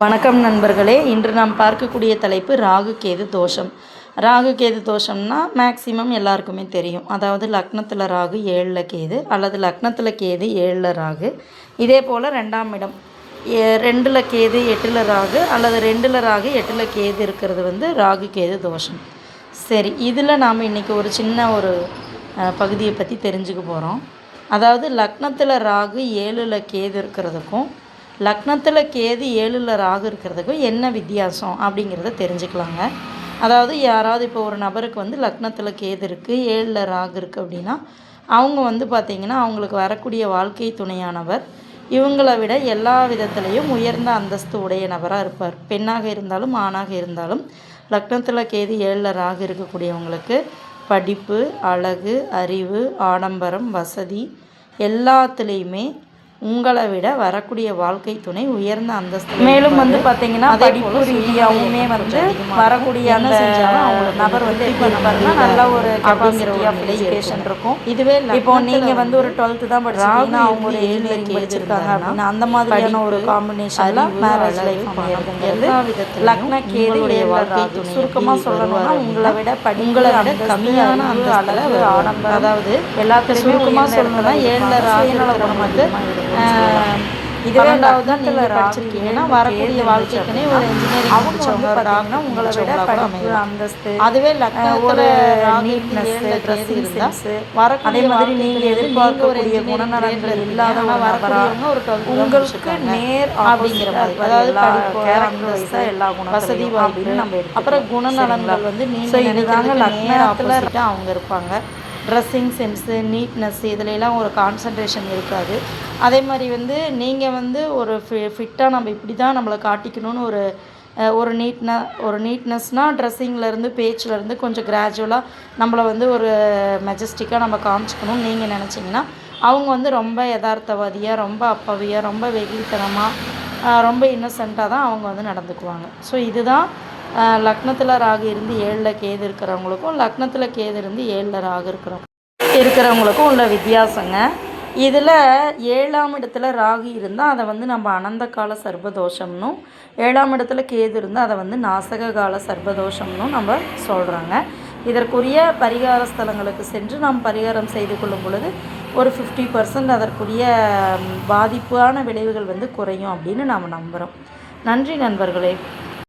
வணக்கம் நண்பர்களே. இன்று நாம் பார்க்கக்கூடிய தலைப்பு ராகு கேது தோஷம். ராகு கேது தோஷம்னா மேக்சிமம் எல்லாருக்குமே தெரியும். அதாவது லக்னத்தில் ராகு 7ல் கேது அல்லது லக்னத்தில் கேது 7ல் ராகு. இதே போல் 2ஆம் இடம் 2ல் கேது 8ல் ராகு அல்லது 2ல் ராகு 8ல் கேது இருக்கிறது ராகு கேது தோஷம். சரி, இதில் நாம் இன்றைக்கி ஒரு சின்ன பகுதியை பற்றி தெரிஞ்சுக்க போகிறோம். அதாவது லக்னத்தில் ராகு 7ல் கேது இருக்கிறதுக்கும் லக்னத்தில் கேது 7ல் ராகு இருக்கிறதுக்கும் என்ன வித்தியாசம் அப்படிங்கிறத தெரிஞ்சுக்கலாங்க. அதாவது யாராவது இப்போ ஒரு நபருக்கு லக்னத்தில் கேது இருக்குது 7ல் ராகு இருக்குது அப்படின்னா அவங்க பார்த்திங்கன்னா அவங்களுக்கு வரக்கூடிய வாழ்க்கை துணையானவர் இவங்களை விட எல்லா விதத்துலேயும் உயர்ந்த அந்தஸ்து உடைய நபராக இருப்பார். பெண்ணாக இருந்தாலும் ஆணாக இருந்தாலும் லக்னத்தில் கேது 7ல் ராகு இருக்கக்கூடியவங்களுக்கு படிப்பு, அழகு, அறிவு, ஆடம்பரம், வசதி எல்லாத்துலேயுமே உங்களை விட வரக்கூடிய வாழ்க்கை துணை உயர்ந்த அந்தஸ்து. மேலும் பார்த்திங்கன்னா படிப்பு ரீதியாகவுமே வரக்கூடிய அந்த நபர் இப்போ நல்ல ஒரு கெப்பாசிட்டி ஆஃப் எஜுகேஷன் இருக்கும். இதுவே இப்போ நீங்கள் ஒரு 12th தான் படிச்சிங்கன்னா அவங்க ஒரு இன்ஜினியரிங் படிச்சிருக்காங்க அப்படின்னா அந்த மாதிரியான ஒரு காம்பினேஷனில் மேரேஜ் லைஃப் எல்லா விதத்தில் லக்ன கேதுடைய வாழ்க்கை துணை சுருக்கமாக சொல்லணும்னா உங்களை விட கம்மியான அந்த அளவு ஆடம்பரம், அதாவது எல்லாத்துலேயுமே சுருக்கமாக சொல்லணும்னா 7ல் ராகு இது 2வது தான் நீங்கள் படிச்சிருக்கீங்கன்னா வரக்கூடிய வாழ்க்கைக்குனே ஒரு இன்ஜினியரிங் முடிச்சவங்க இருக்காங்கன்னா உங்களை விட படிப்பு அந்தஸ்து, அதுவே ஒரு நீட்னஸ், ட்ரெஸ்ஸிங் சென்ஸ் அதே மாதிரி நீங்கள் எதிர்பார்க்கக்கூடிய குணநலன்கள் இல்லாதவங்க வரக்கூடியவங்க ஒரு உங்களுக்கு நேர் அப்படிங்கிற மாதிரி, அதாவது கேரக்டர் எல்லா குணம் வசதி அப்படின்னு நம்ம அப்புறம் குணநலன்கள் நீங்கள் இதுதாங்க லக்னத்தில் அவங்க இருப்பாங்க. ட்ரெஸ்ஸிங் சென்ஸு, நீட்னஸ் இதுலெல்லாம் ஒரு கான்சன்ட்ரேஷன் இருக்காது. அதே மாதிரி நீங்கள் ஒரு ஃபிட்டாக நம்ம இப்படி தான் நம்மளை காட்டிக்கணும்னு ஒரு நீட்னஸ்னால் ட்ரெஸ்ஸிங்லேருந்து பேச்சிலேருந்து கொஞ்சம் கிராஜுவலாக நம்மளை ஒரு மெஜஸ்டிக்காக நம்ம காமிச்சிக்கணும்னு நீங்கள் நினச்சிங்கன்னா அவங்க ரொம்ப யதார்த்தவாதியாக, ரொம்ப அப்பாவியாக, ரொம்ப வெகுளித்தனமாக, ரொம்ப இன்னசென்ட்டாக தான் அவங்க நடந்துக்குவாங்க. ஸோ இதுதான் லக்னத்தில் ராகு இருந்து 7ல் கேது இருக்கிறவங்களுக்கும் லக்னத்தில் கேது இருந்து 7ல் ராகு இருக்கிறவங்களுக்கும் உள்ள வித்தியாசங்க. இதில் 7ஆம் இடத்துல ராகு இருந்தால் அதை நம்ம அனந்த கால சர்பதோஷம்னும், 7ஆம் இடத்துல கேது இருந்தால் அதை நாசக கால சர்பதோஷம்னும் நம்ம சொல்கிறாங்க. இதற்குரிய பரிகார ஸ்தலங்களுக்கு சென்று நாம் பரிகாரம் செய்து கொள்ளும் பொழுது ஒரு 50% அதற்குரிய பாதிப்பான விளைவுகள் குறையும் அப்படின்னு நாம் நம்புகிறோம். நன்றி நண்பர்களே.